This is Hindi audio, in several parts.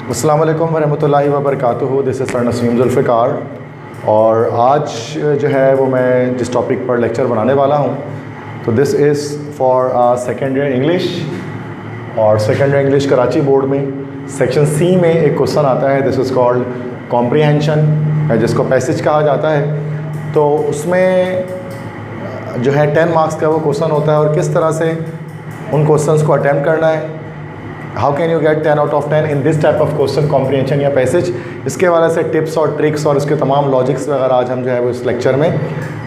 अस्सलाम वालेकुम वरहमतुल्लाहि वबरकातुहू। This is sir Naseem Zulfiqar और आज जो है वो मैं जिस टॉपिक पर लेक्चर बनाने वाला हूँ तो this is for second year English. और second year English Karachi board में सेक्शन सी में एक क्वेश्चन आता है, दिस इज़ कॉल्ड कॉम्प्रीहेंशन, जिसको पैसेज कहा जाता है। तो उसमें जो है 10 मार्क्स का वो क्वेश्चन होता है और किस तरह से उन क्वेश्चंस को अटैम्प्ट करना है। How can you get 10 out of 10 in this type of question, comprehension या पैसेज। इसके वाले से टिप्स और ट्रिक्स और इसके तमाम लॉजिक्स वगैरह आज हम जो है वो इस लेक्चर में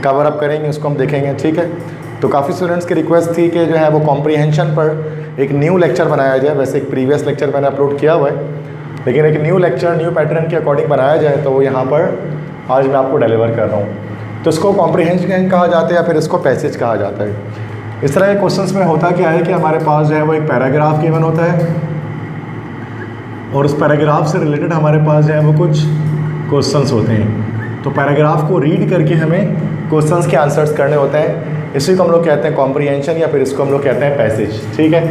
कवर अप करेंगे, उसको हम देखेंगे। ठीक है, तो काफ़ी स्टूडेंट्स की रिक्वेस्ट थी कि जो है वो कॉम्प्रीहेंशन पर एक न्यू लेक्चर बनाया जाए। वैसे एक प्रीवियस लेक्चर मैंने अपलोड किया हुआ है, लेकिन एक न्यू लेक्चर न्यू पैटर्न के अकॉर्डिंग बनाया जाए तो वो यहाँ पर आज मैं आपको डिलीवर कर रहा हूँ। तो इसको कॉम्प्रीहेंशन कहा जाता है या फिर इसको पैसेज कहा जाता है। इस तरह के क्वेश्चंस में होता क्या है कि हमारे पास जो है वो एक पैराग्राफ गिवन होता है और उस पैराग्राफ से रिलेटेड हमारे पास जो है वो कुछ क्वेश्चंस होते हैं। तो पैराग्राफ को रीड करके हमें क्वेश्चंस के आंसर्स करने होते हैं। इसी को हम लोग कहते हैं कॉम्प्रीहेंशन या फिर इसको हम लोग कहते हैं पैसेज। ठीक है,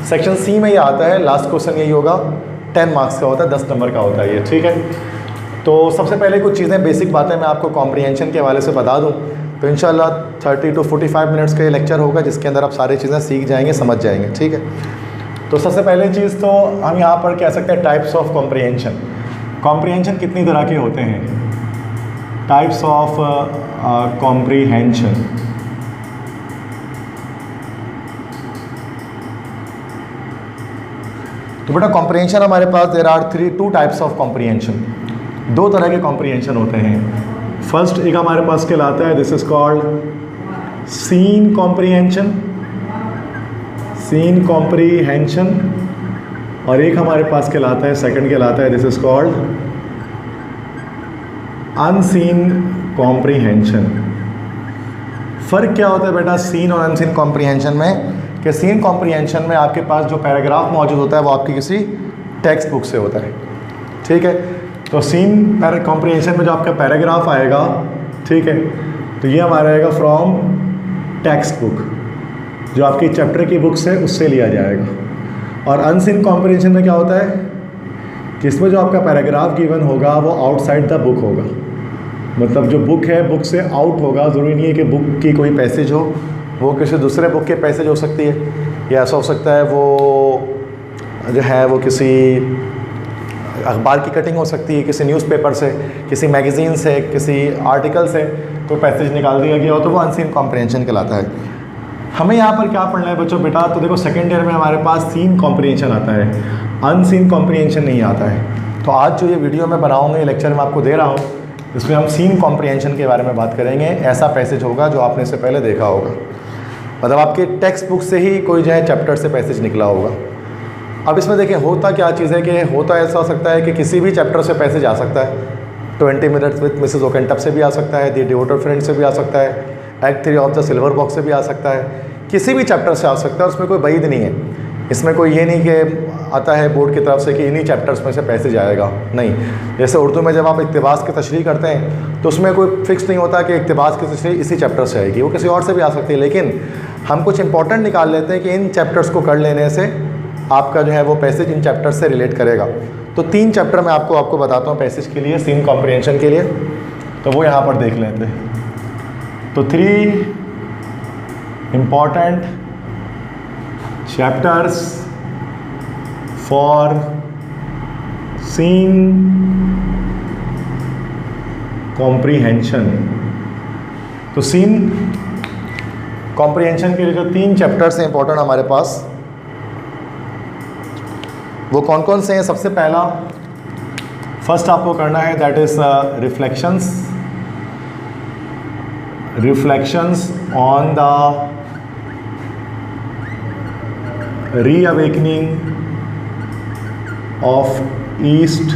सेक्शन सी में ये आता है। लास्ट क्वेश्चन यही होगा, 10 मार्क्स का होता है, 10 नंबर का होता है ये। ठीक है, तो सबसे पहले कुछ चीज़ें बेसिक बातें मैं आपको कॉम्प्रीहेंशन के हवाले से बता दूँ तो इंशाल्लाह 30 to 45 मिनट्स का ये लेक्चर होगा जिसके अंदर आप सारी चीज़ें सीख जाएंगे, समझ जाएंगे। ठीक है, तो सबसे पहले चीज़ तो हम यहाँ पर कह सकते हैं टाइप्स ऑफ कॉम्प्रीहेंशन। कॉम्प्रीहेंशन कितनी तरह के होते हैं, टाइप्स ऑफ कॉम्प्रीहेंशन। तो बेटा कॉम्प्रीहेंशन हमारे पास there are two types of comprehension. 2 तरह के कॉम्प्रीहेंशन होते हैं। फर्स्ट एक हमारे पास कहलाता है, this is called seen comprehension, seen comprehension. और एक हमारे पास कहलाता है, सेकंड कहलाता है, this is called unseen comprehension. फ़र्क क्या होता है बेटा सीन और अनसीन कॉम्प्रीहेंशन में, कि सीन कॉम्प्रीहेंशन में आपके पास जो पैराग्राफ मौजूद होता है वो आपकी किसी टेक्स्ट बुक से होता है। ठीक है, तो सीन कॉम्प्रीहेंशन में जो आपका पैराग्राफ आएगा, ठीक है, तो ये हमारा आएगा फ्रॉम टेक्स्ट बुक, जो आपकी चैप्टर की बुक्स है उससे लिया जाएगा। और अनसीन कॉम्प्रीहेंशन में क्या होता है कि इसमें जो आपका पैराग्राफ गिवन होगा वो आउटसाइड द बुक होगा, मतलब जो बुक है बुक से आउट होगा। ज़रूरी नहीं है कि बुक की कोई पैसेज हो, वो किसी दूसरे बुक के पैसेज हो सकती है, या ऐसा हो सकता है वो जो है वो किसी अखबार की कटिंग हो सकती है, किसी न्यूज़पेपर से, किसी मैगज़ीन से, किसी आर्टिकल से कोई पैसेज निकाल दिया गया हो तो वो अनसीन कॉम्प्रीहेंशन कहलाता है। हमें यहाँ पर क्या पढ़ना है बच्चों बेटा, तो देखो सेकेंड ईयर में हमारे पास सीन कॉम्प्रीहेंशन आता है, अनसीन कॉम्प्रीहेंशन नहीं आता है। तो आज जो ये वीडियो मैं बनाऊँगा, ये लेक्चर मैं आपको दे रहा हूँ, इसमें हम सीन कॉम्प्रीहेंशन के बारे में बात करेंगे। ऐसा पैसेज होगा जो आपने इससे पहले देखा होगा, मतलब आपके टेक्स्ट बुक से ही कोई जो है चैप्टर से पैसेज निकला होगा। अब इसमें देखिए होता क्या चीज़ है कि होता ऐसा हो सकता है कि किसी भी चैप्टर से पैसेज आ सकता है। 20 मिनट्स विद मिसेस ओकेंटअप से भी आ सकता है, द डिवोटेड फ्रेंड से भी आ सकता है, act 3 of the silver box से भी आ सकता है, किसी भी चैप्टर से आ सकता है। उसमें कोई वईद नहीं है, इसमें कोई ये नहीं कि आता है बोर्ड की तरफ से कि इन्हीं चैप्टर्स में से पैसेज आएगा, नहीं। जैसे उर्दू में जब आप इक़्तिबास की तशरीह करते हैं तो उसमें कोई फिक्स नहीं होता कि इक़्तिबास की तशरीह इसी चैप्टर से आएगी, वो किसी और से भी आ सकती है। लेकिन हम कुछ इंपॉर्टेंट निकाल लेते हैं कि इन चैप्टर्स को कर लेने से आपका जो है वो पैसेज इन चैप्टर से रिलेट करेगा। तो 3 चैप्टर मैं आपको बताता हूँ पैसेज के लिए, सीन कॉम्प्रीहेंशन के लिए, तो वो यहाँ पर देख लेते हैं। तो 3 important chapters for seen comprehension. तो सीन कॉम्प्रीहेंशन के लिए जो 3 चैप्टर्स हैं इंपॉर्टेंट हमारे पास, वो कौन कौन से हैं। सबसे पहला फर्स्ट आपको करना है, that is reflections on the reawakening of east.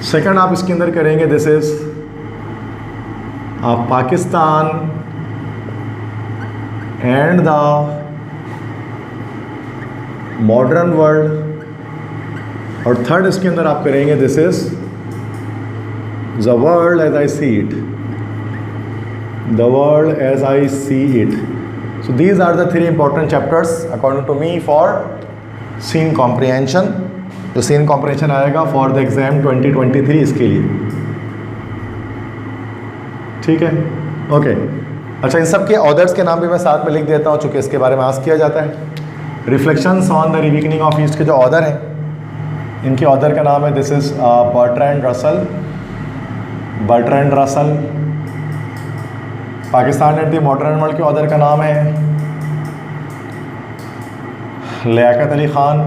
Second आप इसके अंदर करेंगे, this is Pakistan and the modern world. और थर्ड इसके अंदर आप करेंगे, this is the world as I see it, the world as I see it. So these are the 3 important chapters according to me for scene comprehension. जो सीन कॉम्प्रिहेंशन आएगा फॉर द एग्ज़ाम 2023 इसके लिए, ठीक है। ओके, अच्छा इन सब के ऑथर्स के नाम भी मैं साथ में लिख देता हूँ चूँकि इसके बारे में आस्क किया जाता है। Reflections on the reawakening of east के जो ऑथर हैं, इनके ऑथर का नाम है this is Bertrand Russell. Pakistan and the modern world के ऑथर का नाम है लियाकत अली ख़ान,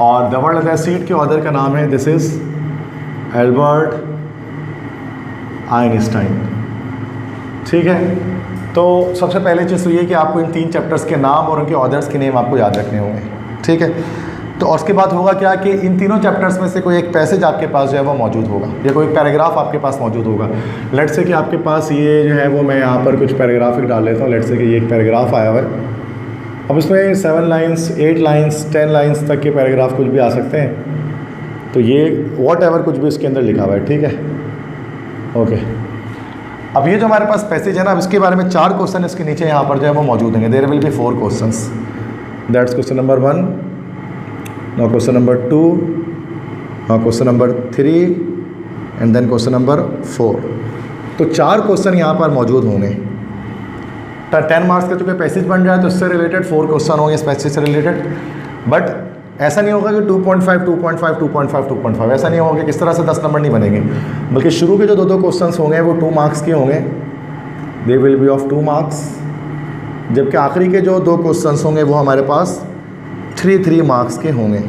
और द वर्ल्ड एज सीट के ऑथर का नाम है दिस इज़ एल्बर्ट आइंस्टाइन, ठीक है। तो सबसे पहले चीज़ तो ये कि आपको इन 3 चैप्टर्स के नाम और उनके ऑथर्स के नेम आपको याद रखने होंगे, ठीक है। तो और उसके बाद होगा क्या कि इन तीनों चैप्टर्स में से कोई एक पैसेज आपके पास जो है वो मौजूद होगा या कोई पैराग्राफ आपके पास मौजूद होगा। लेट से कि आपके पास ये जो है वो मैं यहाँ पर कुछ पैराग्राफ ही डाल लेता हूँ। लेट से कि ये एक पैराग्राफ आया हुआ है, अब इसमें 7 लाइन्स 8 लाइन्स 10 लाइन्स तक के पैराग्राफ कुछ भी आ सकते हैं। तो ये वॉट एवर कुछ भी इसके अंदर लिखा हुआ है, ठीक है, ओके। अब ये जो हमारे पास पैसेज है ना, अब इसके बारे में 4 क्वेश्चन इसके नीचे यहाँ पर जो है वो मौजूद होंगे। There will be 4 questions, that's question number 1, now question number 2, question number 3 and then question number 4। तो 4 क्वेश्चन यहाँ पर मौजूद होंगे। 10 मार्क्स का चूँकि पैसेज बन रहा है तो इससे रिलेटेड 4 क्वेश्चन होंगे इस पैसेज से रिलेटेड। बट ऐसा नहीं होगा कि 2.5 2.5 2.5 2.5 ऐसा नहीं होगा कि किस तरह से 10 नंबर नहीं बनेंगे, बल्कि शुरू के जो 2 क्वेश्चंस होंगे वो 2 मार्क्स के होंगे, they will be of 2 marks, जबकि आखिरी के जो 2 क्वेश्चंस होंगे वो हमारे पास 3 मार्क्स के होंगे,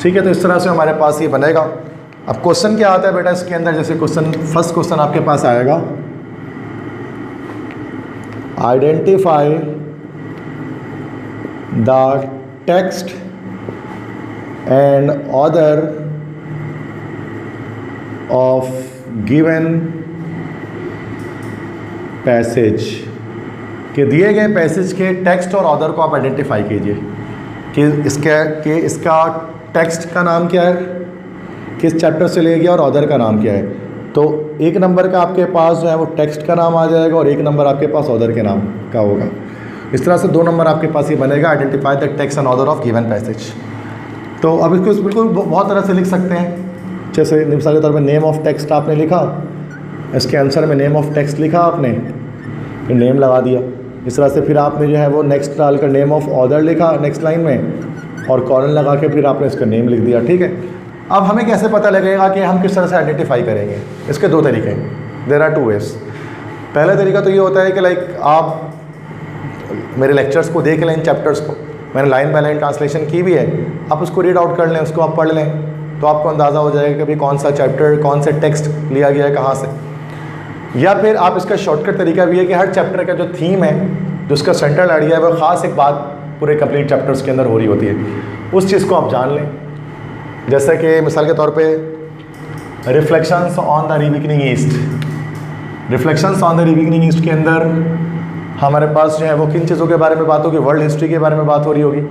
ठीक है। तो इस तरह से हमारे पास ये बनेगा। अब क्वेश्चन क्या आता है बेटा इसके अंदर, जैसे फर्स्ट क्वेश्चन आपके पास आएगा, identify the text and author of given passage, कि दिए गए पैसेज के टेक्स्ट और ऑथर को आप आइडेंटिफाई कीजिए कि इसका टेक्स्ट का नाम क्या है, किस चैप्टर से ले गया, और ऑथर का नाम क्या है। तो 1 नंबर का आपके पास जो है वो टेक्स्ट का नाम आ जाएगा और 1 नंबर आपके पास ऑथर के नाम का होगा। इस तरह से 2 नंबर आपके पास ये बनेगा, identify the text and author of given passage. तो अब इसको बिल्कुल बहुत तरह से लिख सकते हैं। जैसे मिसाल के तौर पर नेम ऑफ टेक्स्ट आपने लिखा, इसके आंसर में नेम ऑफ टेक्स्ट लिखा आपने, फिर नेम लगा दिया। इस तरह से फिर आपने जो है वो नेक्स्ट डालकर नेम ऑफ ऑथर लिखा नेक्स्ट लाइन में, और कॉलन लगा के फिर आपने इसका नेम लिख दिया, ठीक है। अब हमें कैसे पता लगेगा कि हम किस तरह से आइडेंटिफाई करेंगे? इसके 2 तरीके हैं, देयर आर 2 वेज। पहला तरीका तो ये होता है कि लाइक आप मेरे लेक्चर्स को देख लें, इन चैप्टर्स को मैंने लाइन बाय लाइन ट्रांसलेशन की भी है, आप उसको रीड आउट कर लें, उसको आप पढ़ लें, तो आपको अंदाज़ा हो जाएगा कि भाई कौन सा चैप्टर कौन से टेक्स्ट लिया गया है कहाँ से। या फिर आप इसका शॉर्टकट तरीका भी है कि हर चैप्टर का जो थीम है, जो उसका सेंट्रल आइडिया है, वो ख़ास एक बात पूरे कंप्लीट चैप्टर्स के अंदर हो रही होती है, उस चीज़ को आप जान लें। जैसे कि मिसाल के तौर पे reflections on the reawakening east, reflections on the reawakening east के अंदर हमारे पास जो है वो किन चीज़ों के बारे में बात होगी? वर्ल्ड हिस्ट्री के बारे में बात हो रही होगी।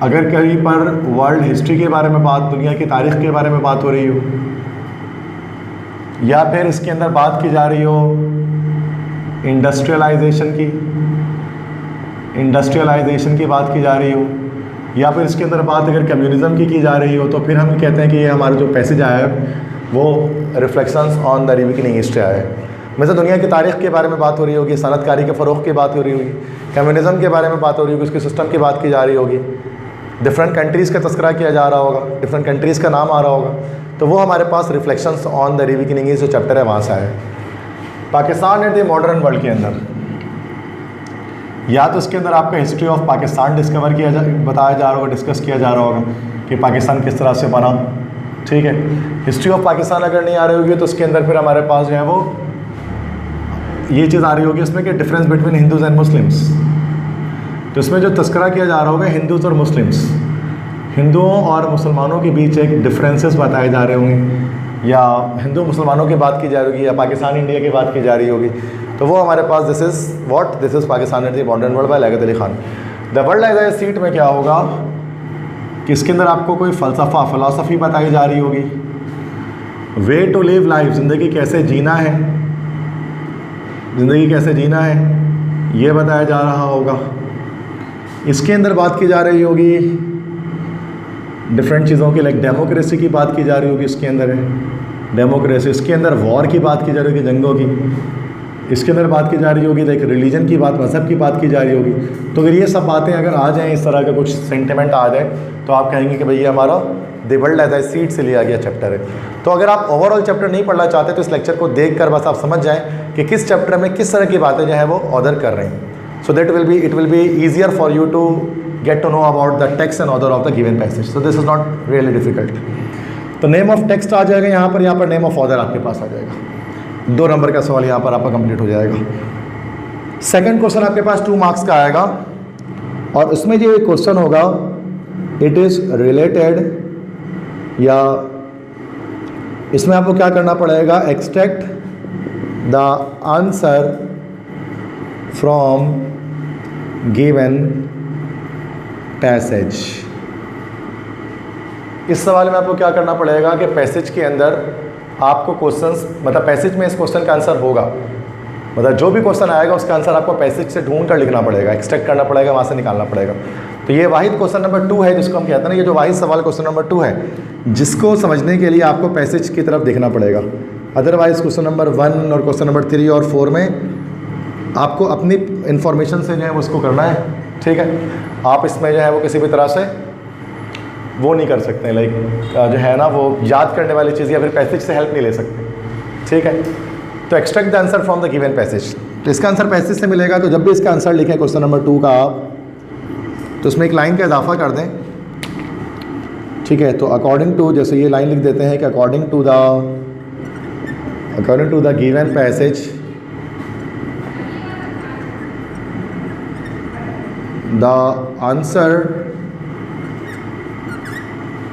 अगर कहीं पर वर्ल्ड हिस्ट्री के बारे में बात, दुनिया की तारीख़ के बारे में बात हो रही हो, या फिर इसके अंदर बात की जा रही हो इंडस्ट्रियलाइजेशन की बात की जा रही हो, या फिर इसके अंदर बात अगर कम्युनिज़म की जा रही हो, तो फिर हम कहते हैं कि ये हमारा जो पैसेज आया है वो reflections on the reawakening east आया है। मतलब दुनिया की तारीख़ के बारे में बात हो रही होगी, सनतकारी के फ़रोग़ की बात हो रही होगी, कम्युनिज़म के बारे में बात हो रही होगी, उसके सिस्टम की बात की जा रही होगी, डिफरेंट कंट्रीज़ का तस्करा किया जा रहा होगा, डिफरेंट कंट्रीज़ का नाम आ रहा होगा, तो वो हमारे पास reflections on the reawakening east जो चैप्टर है वहाँ से आया है। Pakistan and the modern world के अंदर या तो इसके अंदर आपका हिस्ट्री ऑफ पाकिस्तान बताया जा रहा होगा, डिस्कस किया जा रहा होगा कि पाकिस्तान किस तरह से बना, ठीक है। हिस्ट्री ऑफ पाकिस्तान अगर नहीं आ रही होगी तो उसके अंदर फिर हमारे पास जो है वो ये चीज़ आ रही होगी इसमें कि difference between Hindus and Muslims. तो इसमें जो तस्करा किया जा रहा होगा हिंदूज़ और मुस्लिम्स, हिंदुओं और मुसलमानों के बीच एक डिफरेंसेस बताए जा रहे होंगे, या हिंदू मुसलमानों की बात की जा रही होगी, या पाकिस्तान इंडिया की बात की जा रही होगी। तो वो हमारे पास this is Pakistan and the modern world by Liaquat Ali Khan. The world as I seat में क्या होगा कि इसके अंदर आपको कोई फ़िलासफ़ी बताई जा रही होगी, वे टू लिव लाइफ, ज़िंदगी कैसे जीना है, ये बताया जा रहा होगा। इसके अंदर बात की जा रही होगी डिफरेंट चीज़ों की, लाइक डेमोक्रेसी की बात की जा रही होगी, इसके अंदर है डेमोक्रेसी। इसके अंदर वॉर की बात की जा रही होगी, जंगों की। इसके अंदर बात की जा रही होगी लाइक रिलीजन की बात, मज़हब की बात की जा रही होगी। तो अगर ये सब बातें अगर आ जाएँ, इस तरह का कुछ सेंटिमेंट आ जाए, तो आप कहेंगे कि भाई ये हमारा the world as I see it से लिया गया चैप्टर है। तो अगर आप ओवरऑल चैप्टर नहीं पढ़ना चाहते तो इस लेक्चर को देख कर बस आप समझ जाएँ कि किस चैप्टर में किस तरह की बातें जो है वो ऑर्डर कर रहे हैं। So that it will be easier for you to get to know about the text and author of the given passage. So this is not really difficult. तो नेम ऑफ टेक्स्ट आ जाएगा यहाँ पर नेम ऑफ ऑथर आपके पास आ जाएगा। 2 नंबर का सवाल यहाँ पर आपका कंप्लीट हो जाएगा। सेकंड क्वेश्चन आपके पास 2 मार्क्स का आएगा और उसमें जो क्वेश्चन होगा इट इज़ रिलेटेड, या इसमें आपको क्या करना पड़ेगा, extract the answer from given passage. इस सवाल में आपको क्या करना पड़ेगा कि पैसेज के अंदर आपको क्वेश्चंस, मतलब पैसेज में इस क्वेश्चन का आंसर होगा, मतलब जो भी क्वेश्चन आएगा उसका आंसर आपको पैसेज से ढूंढ कर लिखना पड़ेगा, एक्सट्रैक्ट करना पड़ेगा, वहाँ से निकालना पड़ेगा। तो ये वाहिद क्वेश्चन नंबर 2 है जिसको हम कहते हैं ना, ये जो वाहिद सवाल क्वेश्चन नंबर 2 है, जिसको समझने के लिए आपको पैसेज की तरफ देखना पड़ेगा। अदरवाइज क्वेश्चन नंबर 1 और क्वेश्चन नंबर 3 और 4 में आपको अपनी इंफॉर्मेशन से जो है उसको करना है, ठीक है। आप इसमें जो है वो किसी भी तरह से वो नहीं कर सकते, लाइक जो है ना वो याद करने वाली चीज़ या फिर पैसेज से हेल्प नहीं ले सकते, ठीक है। तो extract the answer from the given passage, तो इसका आंसर पैसेज से मिलेगा। तो जब भी इसका आंसर लिखें क्वेश्चन नंबर 2 का आप, तो उसमें एक लाइन का इजाफा कर दें, ठीक है। तो अकॉर्डिंग टू, जैसे ये लाइन लिख देते हैं कि according to the given passage the answer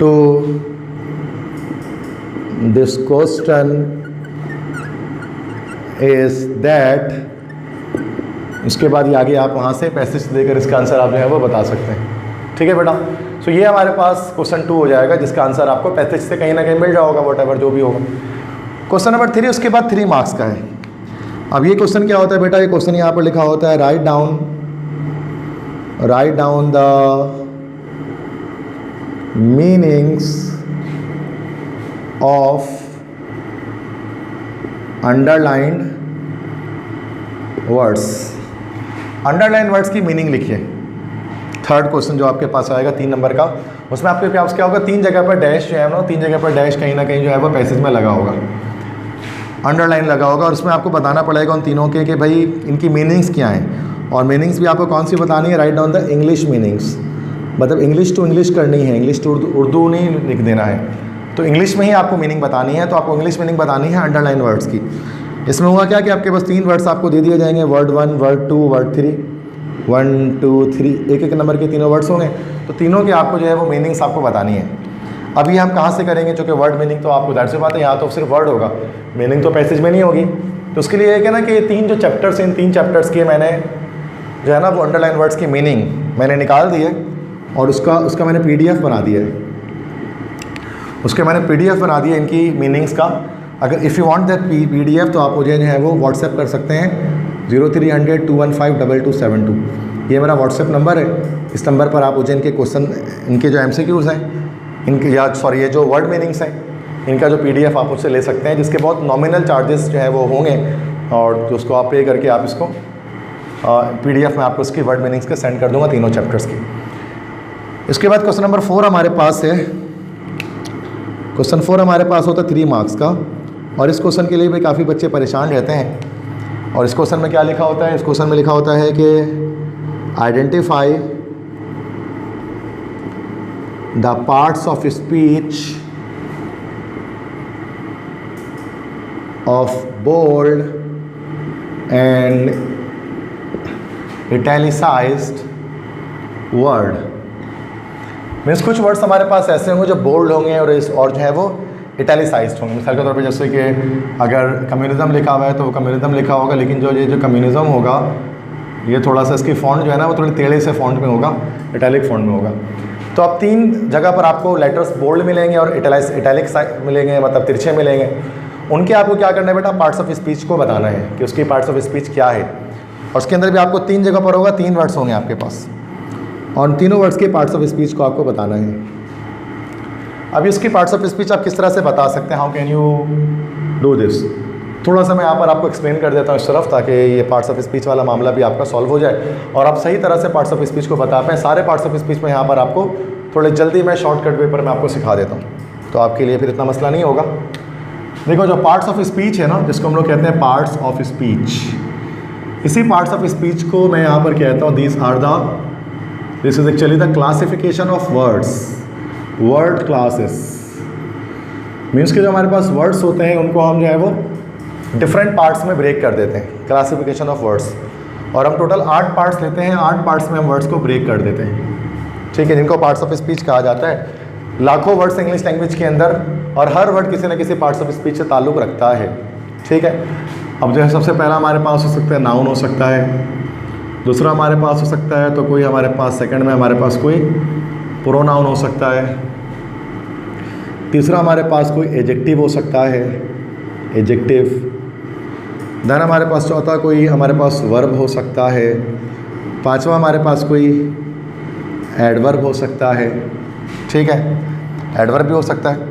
to this question is that, इसके बाद ये आगे आप वहाँ से पैसेज देकर इसका आंसर आप जो है वो बता सकते हैं, ठीक है बेटा। सो ये हमारे पास क्वेश्चन 2 हो जाएगा जिसका आंसर आपको पैसेज से कहीं ना कहीं मिल जाएगा, व्हाटएवर जो भी होगा। क्वेश्चन नंबर 3 उसके बाद 3 मार्क्स का है। अब ये क्वेश्चन क्या होता है बेटा, ये क्वेश्चन यहाँ पर लिखा होता है write down the meanings of underlined words. Underline words की मीनिंग लिखिए। थर्ड क्वेश्चन जो आपके पास आएगा 3 नंबर का, उसमें आपके पास क्या होगा, 3 जगह पर डैश जो है ना, 3 जगह पर डैश कहीं ना कहीं जो है वो पैसेज में लगा होगा, अंडरलाइन लगा होगा। और उसमें आपको बताना पड़ेगा उन तीनों के कि भाई इनकी मीनिंग्स क्या हैं। और मीनिंग्स भी आपको कौन सी बतानी है, write down the English meanings, मतलब इंग्लिश टू इंग्लिश करनी है, इंग्लिश टू उर्दू नहीं लिख देना है, तो इंग्लिश में ही आपको मीनिंग बतानी है। तो आपको इंग्लिश मीनिंग बतानी है अंडरलाइन वर्ड्स की। इसमें हुआ क्या कि आपके पास 3 वर्ड्स आपको दे दिए जाएंगे, वर्ड 1, वर्ड 2, वर्ड 3, 1 2 3, एक नंबर के तीनों वर्ड्स होंगे। तो तीनों के आपको जो है वो मीनिंग्स आपको बतानी है। अभी हम कहाँ से करेंगे, चूँकि वर्ड मीनिंग तो आपको जाहिर सी बात है यहाँ तो सिर्फ वर्ड होगा, मीनिंग तो पैसेज में नहीं होगी। तो उसके लिए एक है ना कि ये 3 जो चैप्टर्स हैं, इन 3 चैप्टर्स के मैंने जो है ना वो अंडरलाइन वर्ड्स की मीनिंग मैंने निकाल दी है और उसका मैंने PDF बना दिया है, उसके मैंने PDF बना दिया इनकी मीनिंग्स का। अगर if you want that PDF तो आप मुझे जो है वो व्हाट्सएप कर सकते हैं 0300 215 2272। ये मेरा व्हाट्सएप नंबर है। इस नंबर पर आप मुझे इनके क्वेश्चन, इनके जो MCQs हैं, इनके या सॉरी ये जो वर्ड मीनिंग्स हैं, इनका जो PDF आप मुझसे ले सकते हैं, जिसके बहुत नॉमिनल चार्जेस जो है वो होंगे और उसको आप पे करके आप इसको PDF में आपको इसकी वर्ड मीनिंग्स के सेंड कर दूंगा तीनों चैप्टर्स की। इसके बाद क्वेश्चन नंबर 4 हमारे पास है। क्वेश्चन 4 हमारे पास होता है 3 मार्क्स का और इस क्वेश्चन के लिए भी काफ़ी बच्चे परेशान रहते हैं। और इस क्वेश्चन में क्या लिखा होता है, इस क्वेश्चन में लिखा होता है कि identify the parts of speech of bold and italicised word. Means कुछ वर्ड्स हमारे पास ऐसे होंगे जो बोल्ड होंगे और जो है वो इटैलिसाइज्ड होंगे। मिसाल के तौर पे जैसे कि अगर कम्युनिज्म लिखा हुआ है तो वो कम्युनिज्म लिखा होगा, लेकिन जो ये जो कम्युनिज्म होगा ये थोड़ा सा इसकी फ़ॉन्ट जो है ना वो थोड़ी टेढ़े से फ़ॉन्ट में होगा, इटैलिक फ़ॉन्ट में होगा। तो अब 3 जगह पर आपको लेटर्स बोल्ड मिलेंगे और इटैलिक मिलेंगे, मतलब तिरछे मिलेंगे। उनके आपको क्या करना है बेटा, पार्ट्स ऑफ स्पीच को बताना है कि उसकी पार्ट्स ऑफ स्पीच क्या है। और उसके अंदर भी आपको 3 जगह पर होगा, 3 वर्ड्स होंगे आपके पास, और तीनों वर्ड्स के पार्ट्स ऑफ स्पीच को आपको बताना है। अब इसकी पार्ट्स ऑफ स्पीच आप किस तरह से बता सकते हैं, how can you do this, थोड़ा सा मैं यहाँ पर आपको एक्सप्लेन कर देता हूँ इस तरफ, ताकि ये पार्ट्स ऑफ स्पीच वाला मामला भी आपका सॉल्व हो जाए और आप सही तरह से पार्ट्स ऑफ स्पीच को बता पाएँ। सारे पार्ट्स ऑफ स्पीच में यहाँ पर आपको थोड़े जल्दी मैं शॉर्टकट वे पर मैं आपको सिखा देता हूँ, तो आपके लिए फिर इतना मसला नहीं होगा। देखो जो पार्ट्स ऑफ स्पीच है ना, जिसको हम लोग कहते हैं पार्ट्स ऑफ स्पीच, इसी पार्ट्स ऑफ स्पीच को मैं यहाँ पर कहता हूँ this is actually the classification of words, word classes. Means कि जो हमारे पास वर्ड्स होते हैं उनको हम जो है वो डिफरेंट पार्ट्स में ब्रेक कर देते हैं, क्लासिफिकेशन ऑफ वर्ड्स, और हम टोटल 8 पार्ट्स लेते हैं, 8 पार्ट्स में हम वर्ड्स को ब्रेक कर देते हैं, ठीक है, जिनको पार्ट्स ऑफ स्पीच कहा जाता है। लाखों वर्ड्स इंग्लिश लैंग्वेज के अंदर, और हर वर्ड किसी न किसी पार्ट्स ऑफ स्पीच से ताल्लुक़ रखता है, ठीक है। अब जो है सबसे पहला हमारे पास हो सकता है नाउन हो सकता है, दूसरा हमारे पास हो सकता है तो कोई हमारे पास सेकंड में हमारे पास कोई प्रोनाउन हो सकता है, तीसरा हमारे पास कोई एडजेक्टिव हो सकता है, एडजेक्टिव, देन हमारे पास चौथा कोई हमारे पास वर्ब हो सकता है, पांचवा हमारे पास कोई एडवर्ब हो सकता है, ठीक है, एडवर्ब भी हो सकता है,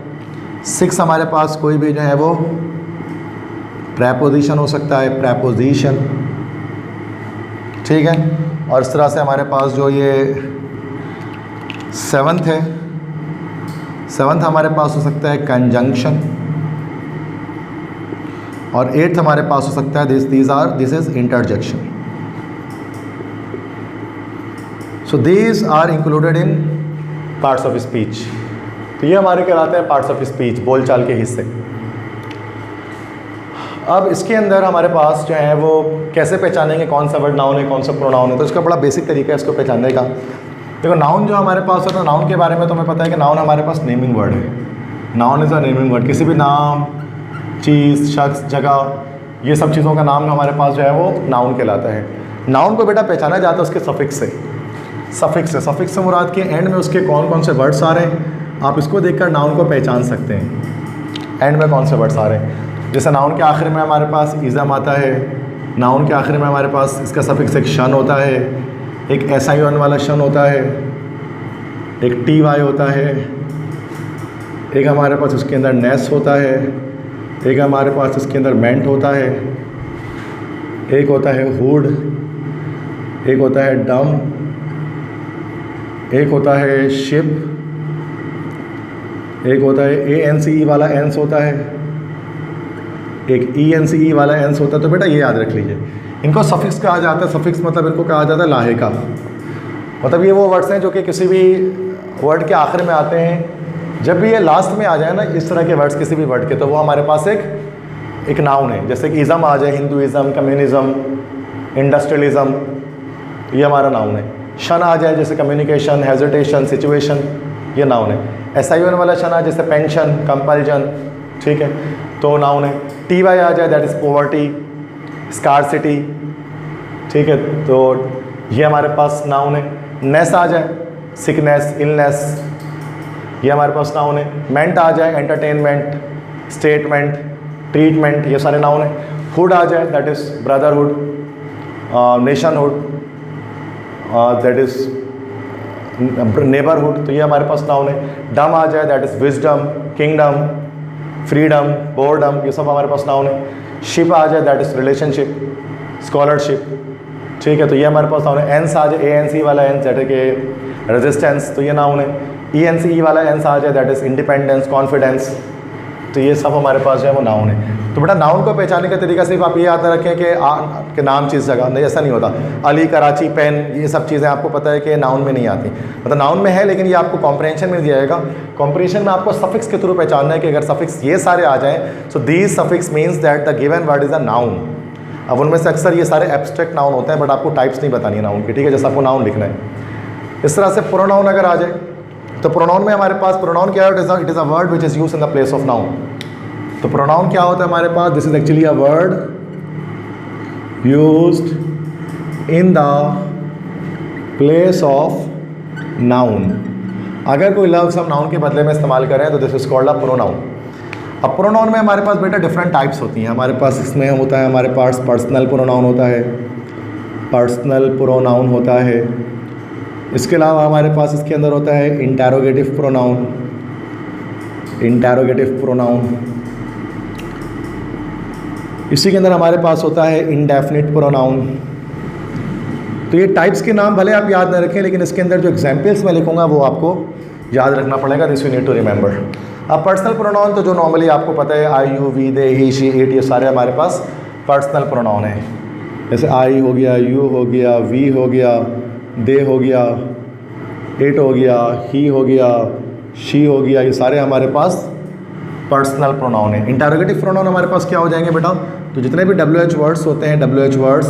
6 हमारे पास कोई भी जो है वो प्रेपोजिशन हो सकता है, प्रेपोजिशन, ठीक है। और इस तरह से हमारे पास जो ये 7th है, 7th हमारे पास हो सकता है कंजंक्शन, और 8th हमारे पास हो सकता है this is interjection. So these are included in parts of speech. तो ये हमारे कहलाते हैं पार्ट्स ऑफ स्पीच, बोलचाल के हिस्से। अब इसके अंदर हमारे पास जो है वो कैसे पहचानेंगे कौन सा वर्ड नाउन है, कौन सा प्रोनाउन है, तो इसका बड़ा बेसिक तरीका है इसको पहचानने का। देखो नाउन जो हमारे पास होता है, नाउन के बारे में तो हमें पता है कि नाउन हमारे पास नेमिंग वर्ड है, noun is a naming word, किसी भी नाम, चीज़, शख्स, जगह, ये सब चीज़ों का नाम हमारे पास जो है वो नाउन कहलाता है। नाउन को बेटा पहचाना जाता है उसके सफिक्स से, सफिक्स से मुराद के एंड में उसके कौन कौन से वर्ड्स आ रहे हैं, आप इसको देखकर नाउन को पहचान सकते हैं, एंड में कौन से वर्ड्स आ रहे हैं। जैसे नाउन के आखिर में हमारे पास इज़म आता है, नाउन के आखिर में हमारे पास इसका सफिक्स एक शन होता है, एक SION वाला शन होता है, एक TY होता है, एक हमारे पास उसके अंदर नेस होता है, एक हमारे पास इसके अंदर मेंट होता है, एक होता है हुड, एक होता है डम, एक होता है शिप, एक होता है ANCE वाला एंस होता है, एक ENCE वाला एंस होता है। तो बेटा ये याद रख लीजिए, इनको सफिक्स कहा जाता है। सफिक्स मतलब इनको कहा जाता है लाहेका, मतलब ये वो वर्ड्स हैं जो कि किसी भी वर्ड के आखिर में आते हैं। जब भी ये लास्ट में आ जाए ना इस तरह के वर्ड्स किसी भी वर्ड के, तो वो हमारे पास एक नाउन है। जैसे कि इज़म आ जाए, हिंदुइज़म, कम्युनिज़म, इंडस्ट्रियलिज़म, ये हमारा नाउन है। शन आ जाए जैसे कम्युनिकेशन, हेजिटेशन, सिचुएशन, ये नाउन है। SION वाला शन आ जैसे पेंशन, कंपल्जन, ठीक है, तो नाउन है। TY आ जाए दैट इज़ पॉवर्टी, स्कार्सिटी, ठीक है, तो ये हमारे पास नाउन है। नेस आ जाए सिकनेस, इलनेस, ये हमारे पास नाउन है। मेंट आ जाए एंटरटेनमेंट, स्टेटमेंट, ट्रीटमेंट, ये सारे नाउन है। हुड आ जाए that is brotherhood, nationhood, that is neighbourhood, तो ये हमारे पास नाउन है। डम आ जाए that is wisdom, kingdom, freedom, boredom, ये सब हमारे पास नाउन है। शिप आ जाए दैट इज़ रिलेशनशिप, स्कॉलरशिप, ठीक है, तो ये हमारे पास नाउन है। एंस आ जाए ANC वाला एंस दैट है कि रेजिस्टेंस, तो ये नाउन है। ENCE वाला एंस आ जाए दैट इज़ इंडिपेंडेंस, कॉन्फिडेंस, तो ये सब हमारे पास जो है वो नाउन है। तो बेटा नाउन को पहचानने का तरीका सिर्फ आप ये याद रखें कि नाम चीज़ जगह, नहीं ऐसा नहीं होता। अली, कराची, पेन, ये सब चीज़ें आपको पता है कि नाउन में नहीं आती, मतलब नाउन में है लेकिन ये आपको कॉम्प्रहेंशन में दिया जाएगा। कॉम्प्रहेंशन में आपको सफिक्स के थ्रू पहचानना है कि अगर सफिक्स ये सारे आ जाएँ, so these suffix means that the given word is a noun. अब उनमें से अक्सर ये सारे एब्स्ट्रैक्ट नाउन होते हैं, बट आपको टाइप्स नहीं बतानी है नाउन की, ठीक है, जैसे आपको नाउन लिखना है। इस तरह से प्रोनाउन अगर आ जाए, तो प्रोनाउन में हमारे पास प्रोनाउन क्या है, it is a word which is used in the place of noun. तो प्रोनाउन क्या होता है हमारे पास, this is actually a word used in the place of noun. अगर कोई लफ्ज़ हम नाउन के बदले में इस्तेमाल करें तो this is called a pronoun. अब प्रोनाउन में हमारे पास बेटा डिफरेंट टाइप्स होती हैं। हमारे पास इसमें होता है हमारे पास पर्सनल प्रोनाउन होता है, पर्सनल प्रोनाउन होता है। इसके अलावा हमारे पास इसके अंदर होता है इंटरोगेटिव प्रोनाउन। इंटरोगेटिव प्रोनाउन इसी के अंदर हमारे पास होता है इंडेफिनिट प्रोनाउन। तो ये टाइप्स के नाम भले आप याद न रखें, लेकिन इसके अंदर जो एग्जाम्पल्स मैं लिखूंगा वो आपको याद रखना पड़ेगा। This you need to remember. अब पर्सनल प्रोनाउन तो जो नॉर्मली आपको पता है, I, you, we, they, he, she, it, ये सारे हमारे पास पर्सनल प्रोनाउन है। जैसे आई हो गया, यू हो गया, वी हो गया, दे हो गया, इट हो गया, ही हो गया, शी हो गया, ये सारे हमारे पास पर्सनल प्रोनाउन है। इंटरोगेटिव प्रोनाउन हमारे पास क्या हो जाएंगे बेटा? तो जितने भी WH वर्ड्स होते हैं, WH वर्ड्स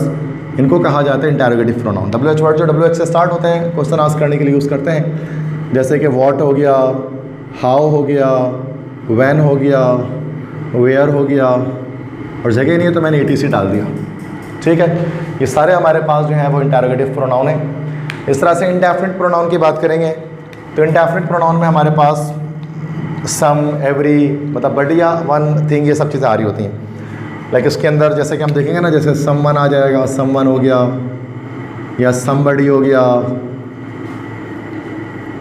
इनको कहा जाता है इंटरोगेटिव प्रोनाउन। WH वर्ड जो WH से स्टार्ट होते हैं, क्वेश्चन आस्क करने के लिए यूज़ करते हैं। जैसे कि व्हाट हो गया, हाउ हो गया, व्हेन हो गया, वेयर हो गया, और जगह नहीं है तो मैंने ETC डाल दिया। ठीक है, ये सारे हमारे पास जो है वो इंटरोगेटिव प्रोनाउन है। इस तरह से इंडेफिनिट प्रोनाउन की बात करेंगे तो इंडेफिनिट प्रोनाउन में हमारे पास सम, एवरी, मतलब बट या वन थिंग, ये सब चीज़ें आ रही होती हैं। लाइक इसके अंदर जैसे कि हम देखेंगे ना, जैसे समवन आ जाएगा, समवन हो गया, या समबडी हो गया,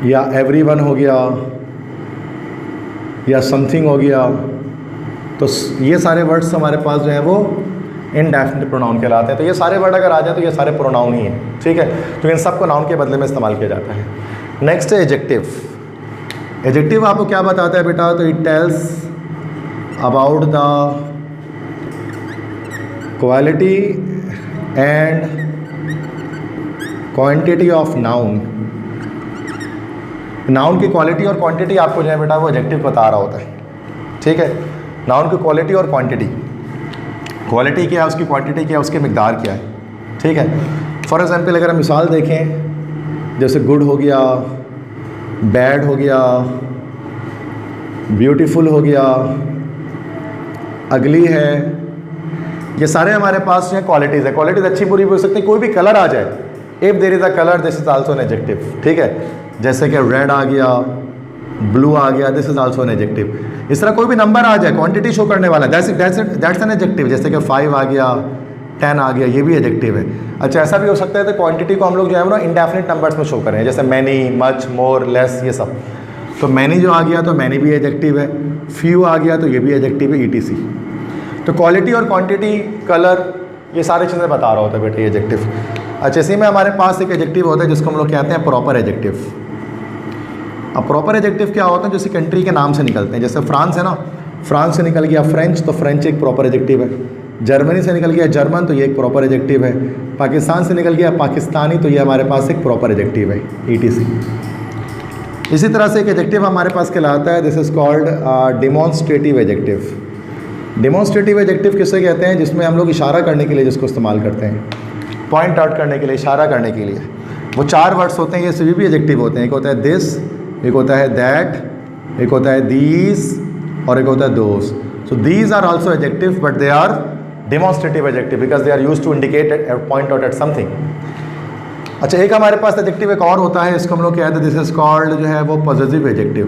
या एवरीवन हो गया, या समथिंग हो गया। तो ये सारे वर्ड्स हमारे पास जो है वो इंडेफिनिट प्रोनाउन कहलाते हैं। तो ये सारे वर्ड अगर आ जाए तो ये सारे प्रोनाउन ही हैं। ठीक है, तो इन सब को नाउन के बदले में इस्तेमाल किया जाता है। नेक्स्ट है एडजेक्टिव। एडजेक्टिव आपको क्या बताता है बेटा? तो it tells about the quality and quantity of noun. Noun की क्वालिटी और क्वांटिटी आपको जो है बेटा वो एडजेक्टिव बता रहा होता है। ठीक है, नाउन की क्वालिटी और क्वांटिटी, क्वालिटी क्या है उसकी, क्वांटिटी क्या है उसकी, मिकदार क्या है। ठीक है, फॉर एग्जांपल अगर हम मिसाल देखें, जैसे गुड हो गया, बैड हो गया, ब्यूटीफुल हो गया, अगली है, ये सारे हमारे पास जो है क्वालिटीज़ है। क्वालिटीज़ अच्छी बुरी भी हो सकती है। कोई भी कलर आ जाए, if there is a colour this is also an adjective. ठीक है, जैसे कि रेड आ गया, ब्लू आ गया, this is also an adjective. इस तरह कोई भी नंबर आ जाए, क्वांटिटी शो करने वाला, दैट्स एन एडजेक्टिव। जैसे कि 5 आ गया, 10 आ गया, ये भी एडजेक्टिव है। अच्छा, ऐसा भी हो सकता है तो क्वांटिटी को हम लोग जो है ना इंडेफिनिट नंबर्स में शो करें, जैसे मैनी, मच, मोर, लेस, ये सब। तो मैनी जो आ गया तो मैनी भी एडजेक्टिव है, फ्यू आ गया तो ये भी एडजेक्टिव है, ETC। तो क्वालिटी और क्वांटिटी, कलर, ये सारी चीज़ें बता रहा होता है बेटा ये एडजेक्टिव। अच्छा, इसी में हमारे पास एक एडजेक्टिव होता है जिसको हम लोग कहते हैं प्रॉपर एडजेक्टिव। अब प्रॉपर एडजेक्टिव क्या होता है? जैसे कंट्री के नाम से निकलते हैं। जैसे फ्रांस है ना, फ्रांस से निकल गया फ्रेंच, तो फ्रेंच एक प्रॉपर एडजेक्टिव है। जर्मनी से निकल गया जर्मन, तो ये एक प्रॉपर एडजेक्टिव है। पाकिस्तान से निकल गया पाकिस्तानी, तो ये हमारे पास एक प्रॉपर एडजेक्टिव है, ETC। इसी तरह से एक एडजेक्टिव हमारे पास कहलाता है, this is called demonstrative adjective. Demonstrative adjective किसे कहते हैं? जिसमें हम लोग इशारा करने के लिए जिसको इस्तेमाल करते हैं, पॉइंट आउट करने के लिए, इशारा करने के लिए। वो 4 वर्ड्स होते हैं, ये सभी भी एडजेक्टिव होते हैं। एक होता है दिस, एक होता है दैट, एक होता है दीज, और एक होता है those. So these are also adjective but they are demonstrative adjective because they are used to indicate point out at something. अच्छा, एक हमारे पास एडजेक्टिव एक और होता है, इसको हम लोग कहते हैं, दिस इज कॉल्ड जो है वो पॉजिटिव एडजेक्टिव।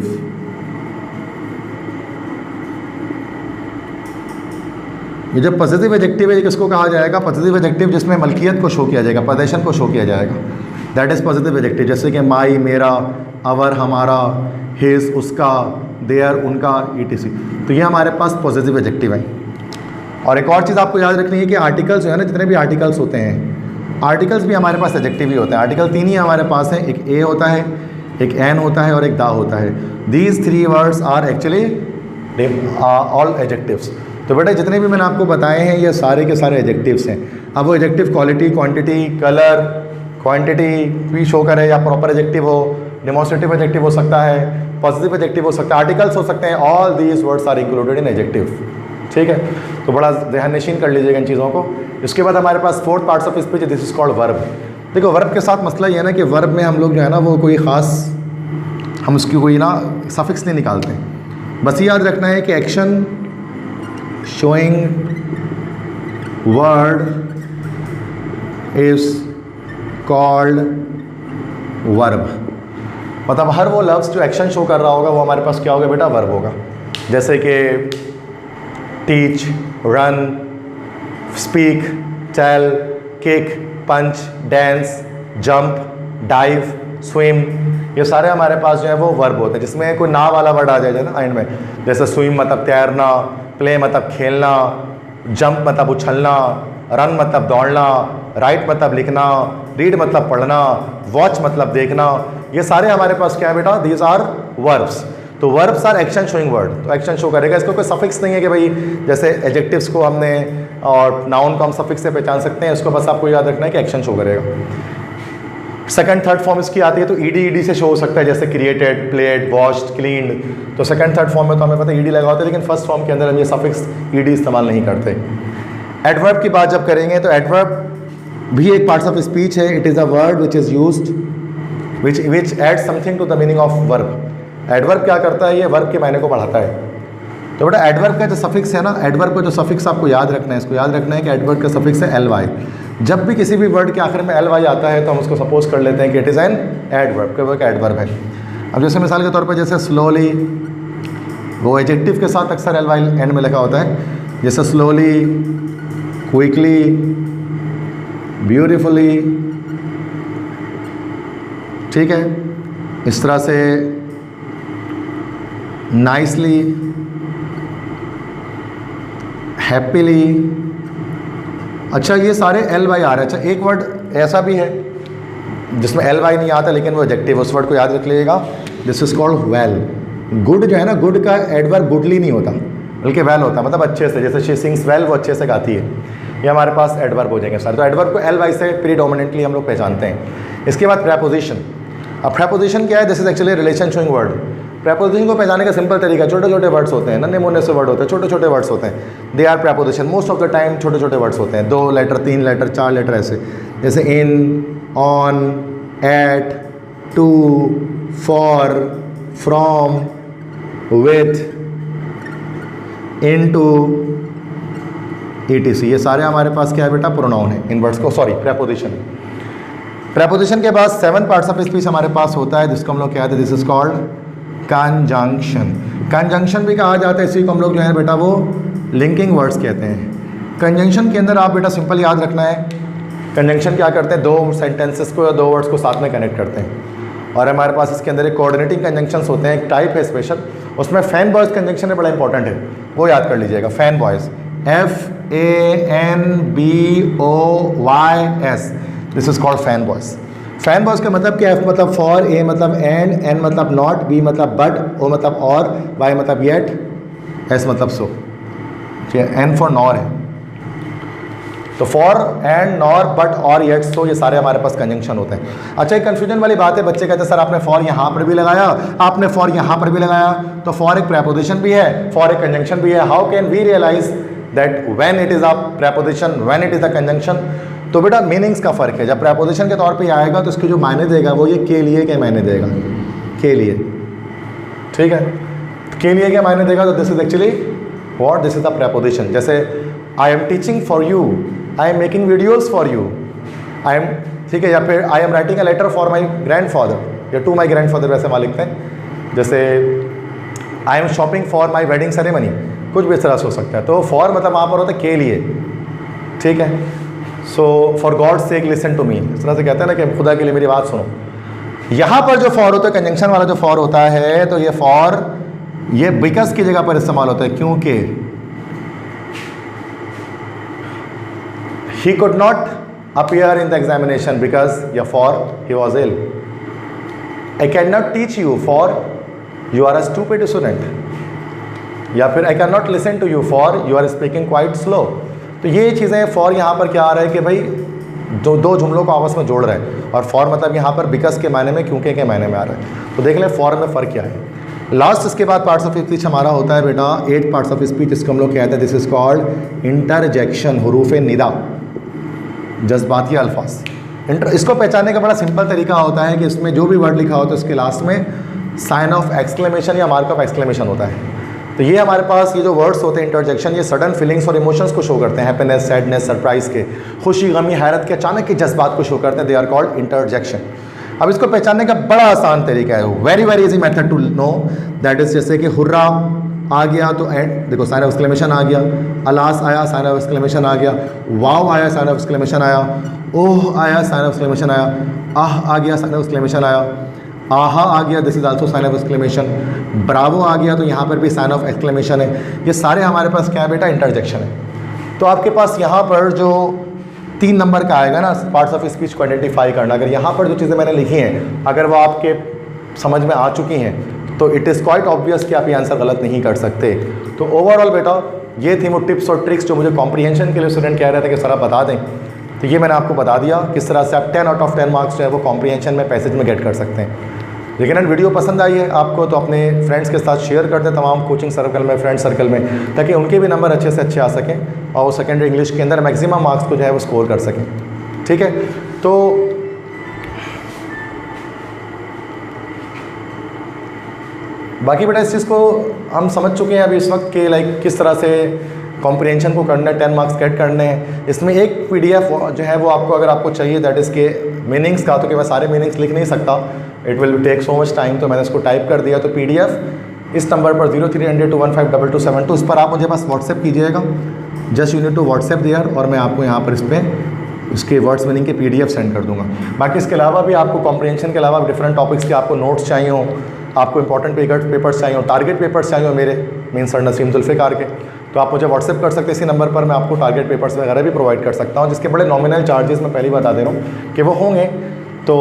ये जो पॉजिटिव एडजेक्टिव है, किसको कहा जाएगा? पॉजिटिव एडजेक्टिव जिसमें मलकियत को शो किया जाएगा, पोजीशन को शो किया जाएगा, दैट इज़ पॉजिटिव एडजेक्टिव। जैसे कि माई, मेरा, अवर, हमारा, हिज, उसका, देयर, उनका, ETC। तो ये हमारे पास पॉजिटिव एडजेक्टिव है। और एक और चीज़ आपको याद रखनी है कि आर्टिकल्स जो है ना, जितने भी आर्टिकल्स होते हैं, आर्टिकल्स भी हमारे पास एडजेक्टिव ही होते हैं। आर्टिकल 3 ही हमारे पास हैं, एक ए होता है, एक एन होता है और एक दा होता है। These 3 words are actually all adjectives. तो बेटा जितने भी मैंने आपको बताए हैं ये सारे के सारे एडजेक्टिव्स हैं। अब वो adjective quality, quantity, colour, quantity भी शो करे, या प्रॉपर एडजेक्टिव हो, डेमोन्स्ट्रेटिव एडजेक्टिव हो सकता है, पॉजिटिव एडजेक्टिव हो सकता है, आर्टिकल्स हो सकते हैं, all these words are included in adjective. ठीक है, तो बड़ा ध्यान नशीन कर लीजिएगा इन चीज़ों को। इसके बाद हमारे पास 4th parts of speech, this is called verb. देखो वर्ब के साथ मसला ये है ना कि वर्ब में हम लोग जो है ना वो कोई ख़ास, हम उसकी कोई ना सफिक्स नहीं निकालते हैं। बस याद रखना है कि action showing word is called verb। मतलब हर वो लफ्ज़ जो एक्शन शो कर रहा होगा वो हमारे पास क्या होगा बेटा? वर्ब होगा। जैसे कि teach, run, speak, tell, kick, punch, dance, jump, dive, swim, ये सारे हमारे पास जो है वो वर्ब होते हैं जिसमें कोई ना वाला वर्ड आ जाएगा ना एंड में, जैसे स्विम मतलब तैरना, प्ले मतलब खेलना, जंप मतलब उछलना, रन मतलब दौड़ना, राइट मतलब लिखना, रीड मतलब पढ़ना, वॉच मतलब देखना, ये सारे हमारे पास क्या है बेटा, दीज आर वर्ब्स। तो verbs are action showing word, तो एक्शन शो करेगा। इसको कोई सफिक्स नहीं है कि भाई जैसे एडजेक्टिव्स को हमने और नाउन को हम सफिक्स से पहचान सकते हैं, इसको बस आपको याद रखना है कि एक्शन शो करेगा। सेकंड थर्ड फॉर्म इसकी आती है तो ईडी से शो हो सकता है, जैसे क्रिएटेड, प्लेड, वॉश्ड, क्लीन्ड। तो सेकंड थर्ड फॉर्म में तो हमें पता है ईडी लगा होता है, लेकिन फर्स्ट फॉर्म के अंदर हम ये सफिक्स ईडी इस्तेमाल नहीं करते। एडवर्ब की बात जब करेंगे तो एडवर्ब भी एक पार्ट्स ऑफ स्पीच है। It is a word which is used which add something to the meaning of verb. Adverb क्या करता है, ये वर्ब के मायने को बढ़ाता है। तो बेटा एडवर्ब का जो सफिक्स है ना, एडवर्ब का जो सफिक्स आपको याद रखना है, इसको याद रखना है कि एडवर्ब का सफिक्स है एल वाई। जब भी किसी भी वर्ड के आखिर में एल वाई आता है तो हम उसको सपोज कर लेते हैं कि इट इज़ एन एडवर्ब, कि वो एक एडवर्ब है। अब जैसे मिसाल के तौर पर जैसे स्लोली, वो एडजेक्टिव के साथ अक्सर एल वाई एंड में लिखा होता है, जैसे स्लोली, क्विकली, ब्यूटिफुली, ठीक है, इस तरह से नाइसली, हैप्पीली। अच्छा ये सारे एल वाई आ रहे हैं। अच्छा एक वर्ड ऐसा भी है जिसमें एल वाई नहीं आता लेकिन वो एडजेक्टिव, उस वर्ड को याद रख लीजिएगा, this is called well. Good जो है ना, गुड का एडवर्ब गुडली नहीं होता बल्कि वेल होता, मतलब अच्छे से, जैसे शी सिंग्स वेल, वो अच्छे से गाती है, ये हमारे पास एडवर्ब हो जाएंगे सारे। तो एडवर्ब को एल वाई से प्रीडोमिनेंटली हम लोग पहचानते हैं। इसके बाद प्रेपोजिशन। अब प्रेपोजिशन क्या है, this is actually relation showing word. Preposition को पहचानने का सिंपल तरीका, छोटे छोटे वर्ड्स होते हैं, नन्हे मुन्ने से वर्ड होते हैं, छोटे छोटे वर्ड्स होते हैं, they are preposition. Most of the time छोटे छोटे वर्ड्स होते हैं, 2 लेटर, 3 लेटर, 4 लेटर ऐसे, जैसे in, on, at, to, for, from, with, into, etc. ये सारे हमारे पास क्या है बेटा, प्रोनाउन है इन वर्ड्स को, सॉरी प्रेपोजिशन। प्रेपोजिशन के बाद 7 पार्ट्स ऑफ स्पीच हमारे पास होता है जिसको हम लोग कहते हैं, this is called conjunction. Conjunction भी कहा जाता है, इसी को हम लोग जो है बेटा वो लिंकिंग वर्ड्स कहते हैं। कंजंक्शन के अंदर आप बेटा सिंपल याद रखना है, कंजंक्शन क्या करते हैं, 2 सेंटेंसेस को या 2 वर्ड्स को साथ में कनेक्ट करते हैं। और हमारे पास इसके अंदर एक कोऑर्डिनेटिंग कंजंक्शंस होते हैं, एक टाइप है स्पेशल, उसमें फैन बॉयज़ कंजंक्शन है, बड़ा इंपॉर्टेंट है, वो याद कर लीजिएगा। Fan boys, FANBOYS, this is called fan boys. Fan boys का मतलब क्या है, F मतलब फॉर, A मतलब एंड, N मतलब नॉट, B मतलब बट, O मतलब और, Y मतलब येट, S मतलब सो, ठीक है, N फॉर नॉर है। तो फॉर, एंड, नॉर, बट, और, येट, सो, ये सारे हमारे पास कंजंक्शन होते हैं। अच्छा एक कन्फ्यूजन वाली बात है, बच्चे कहते हैं सर आपने फॉर यहाँ पर भी लगाया, आपने फॉर यहाँ पर भी लगाया। तो फॉर एक प्रेपोजिशन भी है, फॉर एक कंजंक्शन भी है। How can we realise that when it is a preposition, when it is a conjunction? तो बेटा मीनिंग्स का फ़र्क है। जब प्रेपोजिशन के तौर पे आएगा तो इसके जो मायने देगा वो ये के लिए के मायने देगा, के लिए, ठीक है, के लिए के मायने देगा। तो this is actually what, this is the preposition. जैसे I am teaching for you, I am making videos for you, I am, ठीक है, या फिर I am writing a letter for my grandfather या टू माई ग्रैंडफादर, वैसे वहाँ लिखते हैं। जैसे I am shopping for my wedding ceremony, कुछ भी इस तरह से हो सकता है। तो फॉर मतलब वहाँ पर होता है के लिए, ठीक है। So for God sake listen to me, इस तरह से कहते हैं ना कि खुदा के लिए मेरी बात सुनो। यहाँ पर जो फॉर होता है, कंजंक्शन वाला जो फॉर होता है, तो ये फॉर ये बिकॉज की जगह पर इस्तेमाल होता है, क्योंकि he could not appear in the examination because या for he was ill. I can not teach you for you are a stupid student, या फिर I can not listen to you for you are speaking quite slow. तो ये चीज़ें फॉर यहाँ पर क्या आ रहा है कि भाई दो जुमलों को आपस में जोड़ रहा है, और फॉर मतलब यहाँ पर बिकॉज के मायने में, क्योंकि के मायने में आ रहा है। तो देख लें फॉर में फ़र्क क्या है। लास्ट इसके बाद पार्ट्स ऑफ स्पीच हमारा होता है बेटा 8 पार्ट्स ऑफ स्पीच, इसको हम लोग कहते हैं, दिस इज कॉल्ड इंटरजेक्शन, हरूफ निदा, जज्बाती अल्फाज। इसको पहचानने का बड़ा सिंपल तरीका होता है कि इसमें जो भी वर्ड लिखा होता है उसके लास्ट में साइन ऑफ एक्सक्लेमेशन या मार्क ऑफ एक्सक्लेमेशन होता है। तो ये हमारे पास ये जो वर्ड्स होते हैं इंटरजेक्शन, ये सडन फीलिंग्स और इमोशंस को शो करते हैं, हैप्पीनेस, सैडनेस, सरप्राइज के, खुशी, गमी, हैरत के अचानक के जज्बात को शो करते हैं। They are called interjection. अब इसको पहचानने का बड़ा आसान तरीका है, very very easy method to know, that is जैसे कि हुर्रा, आ गया तो एंड देखो साइन ऑफ एक्सक्लेमेशन आ गया, अलास आया साइन ऑफ एक्सक्लेमेशन आ गया, वाव आया साइन ऑफ एक्सक्लेमेशन आया, ओह आया साइन ऑफ एक्सक्लेमेशन आया, आह आ गया साइन ऑफ एक्सक्लेमेशन आया, आहा आ गया, this is also sign of exclamation, bravo आ गया तो यहाँ पर भी साइन ऑफ एक्सक्लेमेशन है। ये सारे हमारे पास क्या है बेटा, इंटरजेक्शन है। तो आपके पास यहाँ पर जो 3 नंबर का आएगा ना, पार्ट्स ऑफ स्पीच को आइडेंटिफाई करना, अगर यहाँ पर जो चीज़ें मैंने लिखी हैं अगर वो आपके समझ में आ चुकी हैं तो इट इज़ क्वाइट ऑब्वियस कि आप ये आंसर गलत नहीं कर सकते। तो ओवरऑल बेटा ये थी वो टिप्स और ट्रिक्स जो मुझे कॉम्प्रीहेंशन के लिए स्टूडेंट कह रहे थे कि सर आप बता दें, तो ये मैंने आपको बता दिया किस तरह से आप 10 आउट ऑफ 10 मार्क्स जो है वो कॉम्प्रीहेंशन में पैसेज में गेट कर सकते हैं। लेकिन वीडियो पसंद आई है आपको तो अपने फ्रेंड्स के साथ शेयर कर दें तमाम कोचिंग सर्कल में, फ्रेंड सर्कल में, ताकि उनके भी नंबर अच्छे से अच्छे आ सकें और वो सेकेंडरी इंग्लिश के अंदर मैक्सिमम मार्क्स को जो है वो स्कोर कर सकें। ठीक है, तो बाकी बेटा इस चीज़ को हम समझ चुके हैं अभी इस वक्त के लाइक किस तरह से कॉम्प्रीहेंशन को करना है, 10 मार्क्स गेट करने हैं। इसमें एक PDF जो है वो आपको अगर आपको चाहिए दैट इज़ के मीनिंग्स का, तो कि मैं सारे मीनिंग्स लिख नहीं सकता, it will take so much time, तो मैंने इसको टाइप कर दिया। तो PDF इस नंबर पर 030021522272 इस पर आप मुझे बस व्हाट्सएप कीजिएगा, just you need to WhatsApp there, और मैं आपको यहाँ पर इस पर उसके वर्ड्स मीनिंग के PDF सेंड कर दूँगा। बाकी इसके अलावा भी आपको कॉम्प्रीहेंशन के अलावा डिफरेंट टॉपिक्स के आपको नोट्स चाहिए हो, आपको इंपॉर्टेंट पेपर्स चाहिए हो, टारगेट पेपर्स चाहिए हो मेरे मीन सर नसीम जुल्फ़िकार के, तो आप मुझे व्हाट्सएप कर सकते हैं इसी नंबर पर। मैं आपको टारगेट पेपर्स वगैरह भी प्रोवाइड कर सकता हूँ, जिसके बड़े नॉमिनल चार्जेस मैं पहले ही बता दे रहा हूँ कि वो होंगे, तो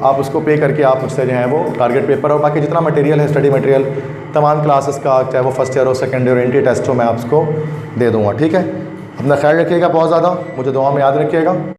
आप उसको पे करके आप मुझसे जो है वो टारगेट पेपर और बाकी जितना मटेरियल है, स्टडी मटेरियल तमाम क्लासेस का, चाहे वो फर्स्ट ईयर हो, सेकेंड ईयर, एंट्री टेस्ट हो, मैं आपको दे दूँगा। ठीक है, अपना ख्याल रखिएगा बहुत ज़्यादा, मुझे दुआ में याद रखिएगा।